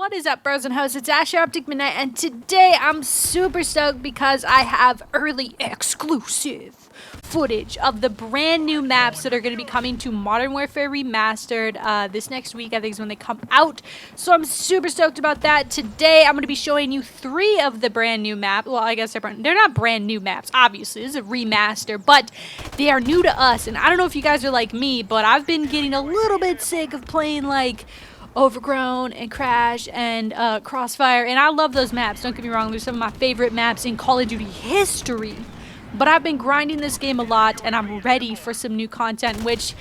What is up, bros and hosts? It's Asher Optic MiDNiTE, and today I'm super stoked because I have early exclusive footage of the brand new maps that are going to be coming to Modern Warfare Remastered this next week. I think is when they come out, so I'm super stoked about that. Today I'm going to be showing you 3 of the brand new maps. Well, I guess they're not brand new maps, obviously. This is a remaster, but they are new to us, and I don't know if you guys are like me, but I've been getting a little bit sick of playing like Overgrown and Crash and Crossfire, and I love those maps, don't get me wrong. They're some of my favorite maps in Call of Duty history, but I've been grinding this game a lot and I'm ready for some new content, which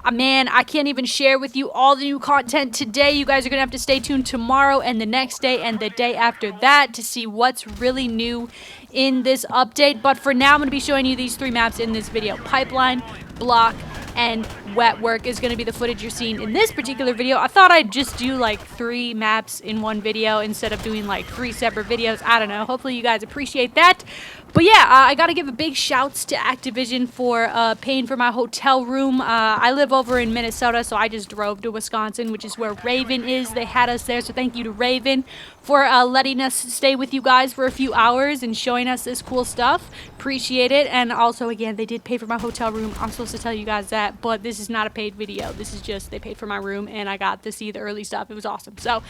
man, I can't even share with you all the new content today. You guys are gonna have to stay tuned tomorrow and the next day and the day after that to see what's really new in this update. But for now, I'm gonna be showing you these 3 maps in this video. Pipeline, Bloc, and Wetwork is going to be the footage you're seeing in this particular video. I thought I'd just do like 3 maps in one video instead of doing like 3 separate videos. I don't know. Hopefully you guys appreciate that. But yeah, I got to give a big shouts to Activision for paying for my hotel room. I live over in Minnesota, so I just drove to Wisconsin, which is where Raven is. They had us there, so thank you to Raven for letting us stay with you guys for a few hours and showing us this cool stuff. Appreciate it. And also, again, they did pay for my hotel room. I'm supposed to tell you guys that, but this is not a paid video. This is just they paid for my room, and I got to see the early stuff. It was awesome. So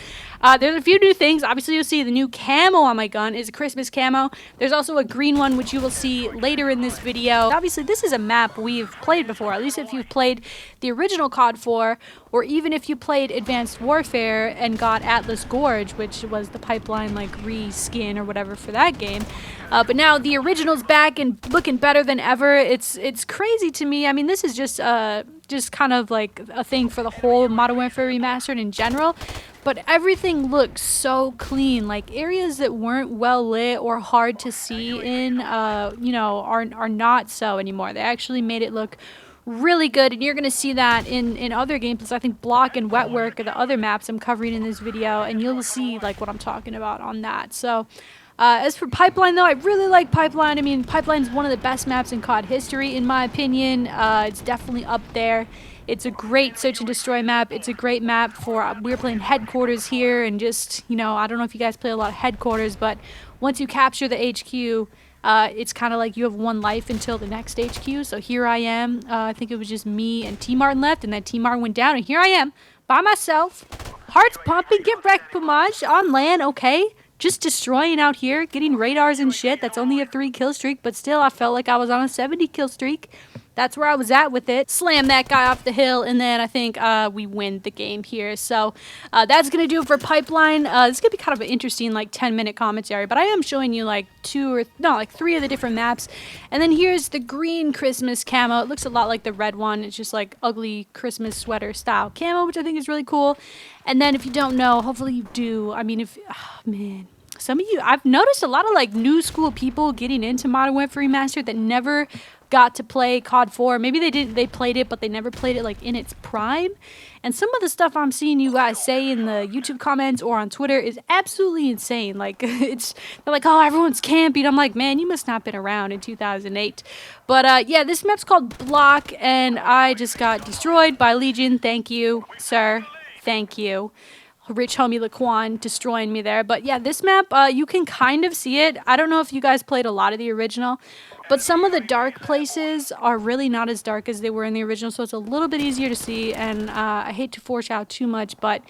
there's a few new things. Obviously, you'll see the new camo on my gun is a Christmas camo. There's also a green one, which you will see later in this video. Obviously, this is a map we've played before, at least if you've played the original COD 4, or even if you played Advanced Warfare and got Atlas Gorge, which was the pipeline like reskin or whatever for that game. But now the original's back and looking better than ever. It's crazy to me. I mean, this is just kind of like a thing for the whole Modern Warfare Remastered in general. But everything looks so clean. Like areas that weren't well lit or hard to see in, you know, are not so anymore. They actually made it look really good, and you're going to see that in other gameplays. I think Bloc and Wetwork are the other maps I'm covering in this video, and you'll see like what I'm talking about on that. So as for Pipeline, though, I really like Pipeline. I mean, Pipeline's one of the best maps in COD history, in my opinion. It's definitely up there. It's a great search and destroy map. It's a great map for, we're playing headquarters here, and just, you know, I don't know if you guys play a lot of headquarters, but once you capture the HQ, it's kind of like you have 1 life until the next HQ. So here I am. I think it was just me and T-Martin left, and then T-Martin went down, and here I am by myself. Hearts pumping, get wrecked, Pomage on land, okay? Just destroying out here, getting radars and shit. That's only a 3 kill streak, but still I felt like I was on a 70 kill streak. That's where I was at with it. Slam that guy off the hill, and then I think we win the game here. So that's going to do it for Pipeline. This is going to be kind of an interesting like 10-minute commentary, but I am showing you like 3 of the different maps. And then here's the green Christmas camo. It looks a lot like the red one. It's just like ugly Christmas sweater style camo, which I think is really cool. And then if you don't know, hopefully you do. I mean, man. Some of you, I've noticed a lot of like new school people getting into Modern Warfare Remastered that never got to play COD 4. Maybe they played it, but they never played it like in its prime. And some of the stuff I'm seeing you guys say in the YouTube comments or on Twitter is absolutely insane. Like they're like, oh, everyone's camping. I'm like, man, you must not have been around in 2008. But yeah, this map's called Bloc, and I just got destroyed by Legion. Thank you, sir. Thank you. Rich homie Laquan destroying me there. But yeah, this map, you can kind of see it. I don't know if you guys played a lot of the original, but some of the dark places are really not as dark as they were in the original, so it's a little bit easier to see. And I hate to foreshadow too much, but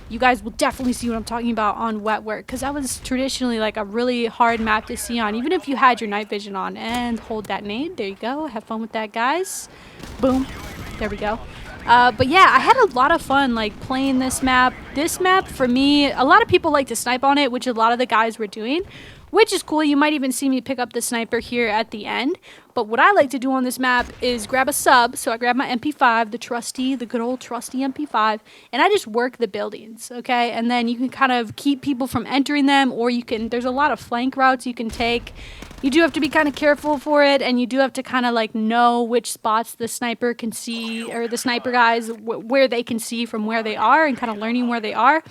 you guys will definitely see what I'm talking about on Wetwork, because that was traditionally like a really hard map to see on, even if you had your night vision on. And hold that nade. There you go. Have fun with that, guys. Boom. There we go. But yeah, I had a lot of fun like playing this map. This map, for me, a lot of people like to snipe on it, which a lot of the guys were doing, which is cool. You might even see me pick up the sniper here at the end. But what I like to do on this map is grab a sub. So I grab my MP5, the good old trusty MP5, and I just work the buildings, okay? And then you can kind of keep people from entering them, or there's a lot of flank routes you can take. You do have to be kind of careful for it, and you do have to kind of like know which spots the sniper can see, or the sniper guys, where they can see from where they are, and kind of learning where they are.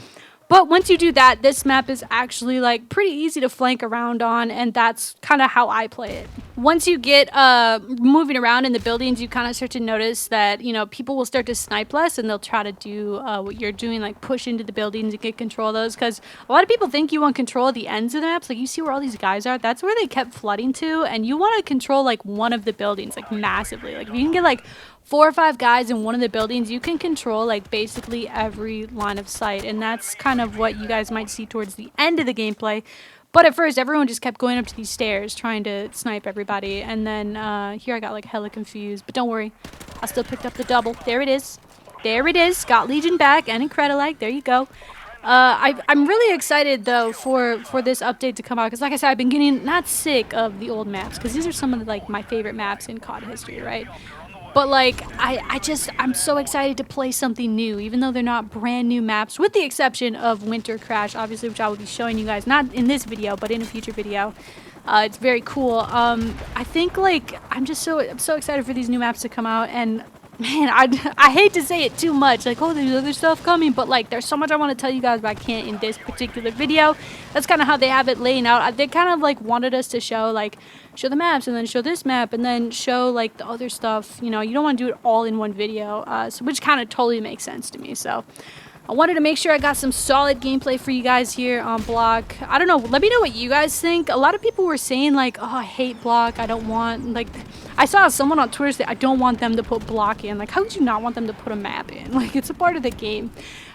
But once you do that, this map is actually like pretty easy to flank around on, and that's kind of how I play it. Once you get moving around in the buildings, you kind of start to notice that, you know, people will start to snipe less, and they'll try to do what you're doing, like push into the buildings and get control of those, because a lot of people think you want control of the ends of the maps. Like, you see where all these guys are? That's where they kept flooding to, and you want to control like one of the buildings, like massively. Like, if you can get like 4 or 5 guys in one of the buildings, you can control like basically every line of sight, and that's kind of what you guys might see towards the end of the gameplay. But at first, everyone just kept going up to these stairs trying to snipe everybody, and then here I got like hella confused, but don't worry, I still picked up the double. There it is. There it is. Got Legion back and Incredilike. There you go. I'm really excited though for this update to come out, because like I said, I've been getting not sick of the old maps, because these are some of the, like, my favorite maps in COD history, right? But like, I'm so excited to play something new, even though they're not brand new maps, with the exception of Winter Crash, obviously, which I will be showing you guys, not in this video, but in a future video. It's very cool. I think, like, I'm so excited for these new maps to come out, and man, I hate to say it too much, like, oh, there's other stuff coming, but like, there's so much I want to tell you guys, but I can't in this particular video. That's kind of how they have it laying out. They kind of like wanted us to show the maps, and then show this map, and then show like the other stuff. You know, you don't want to do it all in one video, so which kind of totally makes sense to me. So I wanted to make sure I got some solid gameplay for you guys here on Bloc. I don't know, let me know what you guys think. A lot of people were saying like, oh, I hate Bloc, I don't want, like, I saw someone on Twitter say, I don't want them to put Bloc in. Like, how would you not want them to put a map in? Like, it's a part of the game.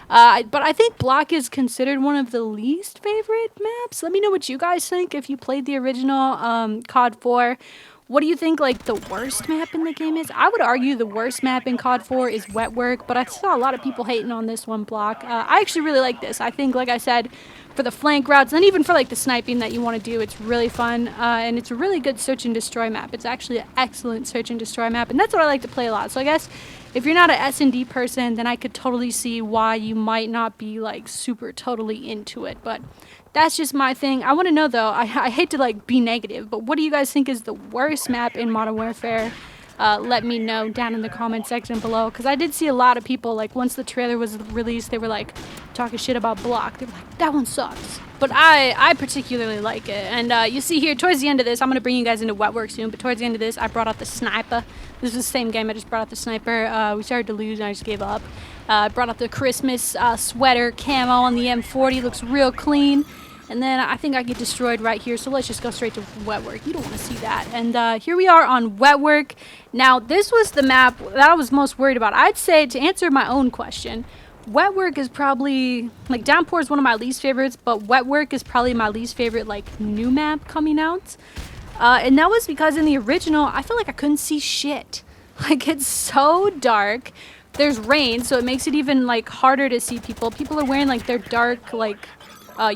But I think Bloc is considered one of the least favorite maps. Let me know what you guys think if you played the original COD 4. What do you think, like, the worst map in the game is? I would argue the worst map in COD 4 is Wetwork, but I saw a lot of people hating on this one, Bloc. I actually really like this. I think, like I said, for the flank routes, and even for, like, the sniping that you want to do, it's really fun, and it's a really good search and destroy map. It's actually an excellent search and destroy map, and that's what I like to play a lot. So I guess if you're not an S&D person, then I could totally see why you might not be, like, super totally into it, but that's just my thing. I want to know, though, I hate to, like, be negative, but what do you guys think is the worst map in Modern Warfare? Let me know down in the comment section below, because I did see a lot of people, like, once the trailer was released, they were, like, talking shit about Bloc. They were like, that one sucks. But I particularly like it, and you see here, towards the end of this, I'm going to bring you guys into Wetwork soon, but towards the end of this, I brought out the sniper. This is the same game, I just brought out the sniper. We started to lose, and I just gave up. Brought out the Christmas sweater camo on the M40, looks real clean. And then I think I get destroyed right here, so let's just go straight to Wetwork. You don't want to see that. And here we are on Wetwork. Now, this was the map that I was most worried about. I'd say, to answer my own question, Wetwork is probably, like, Downpour is one of my least favorites, but Wetwork is probably my least favorite, like, new map coming out. And that was because in the original, I felt like I couldn't see shit. Like, it's so dark. There's rain, so it makes it even, like, harder to see people. People are wearing, like, their dark, like,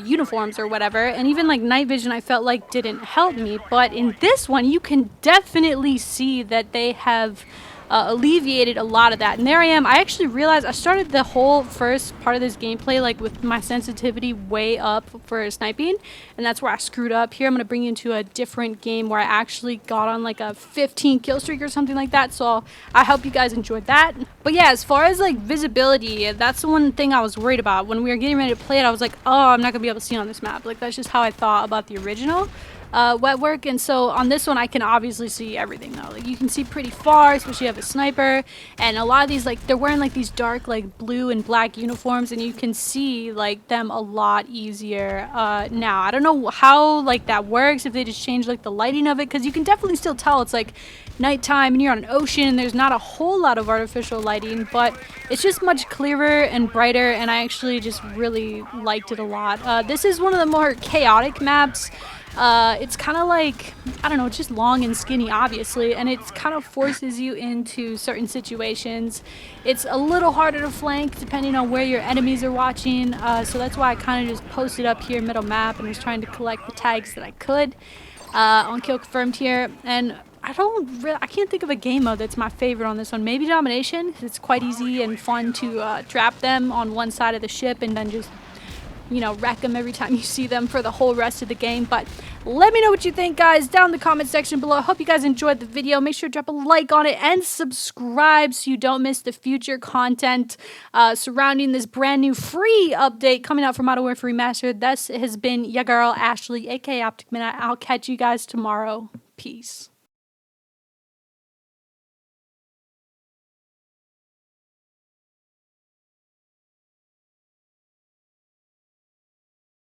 uniforms or whatever, and even like night vision I felt like didn't help me, but in this one you can definitely see that they have alleviated a lot of that. And there I am. I actually realized I started the whole first part of this gameplay like with my sensitivity way up for sniping, and that's where I screwed up. Here I'm going to bring you into a different game where I actually got on like a 15 kill streak or something like that, so I hope you guys enjoyed that. But yeah, as far as like visibility, that's the one thing I was worried about. When we were getting ready to play it, I was like, oh, I'm not going to be able to see on this map. Like, that's just how I thought about the original Wetwork. And so on this one I can obviously see everything though. Like, you can see pretty far, especially if you have a sniper, and a lot of these, like, they're wearing like these dark like blue and black uniforms, and you can see like them a lot easier now. I don't know how like that works, if they just change like the lighting of it, because you can definitely still tell it's like nighttime and you're on an ocean and there's not a whole lot of artificial lighting, but it's just much clearer and brighter, and I actually just really liked it a lot. This is one of the more chaotic maps. It's kind of like, I don't know, it's just long and skinny, obviously, and it kind of forces you into certain situations. It's a little harder to flank depending on where your enemies are watching, so that's why I kind of just posted up here middle map and was trying to collect the tags that I could on kill confirmed here. And I can't think of a game mode that's my favorite on this one. Maybe domination, 'cause it's quite easy and fun to trap them on one side of the ship and then just you know, wreck them every time you see them for the whole rest of the game. But let me know what you think, guys, down in the comment section below. I hope you guys enjoyed the video. Make sure to drop a like on it and subscribe so you don't miss the future content surrounding this brand new free update coming out for Modern Warfare Remastered. This has been your girl, Ashley, aka Optic MiDNiTE. I'll catch you guys tomorrow. Peace.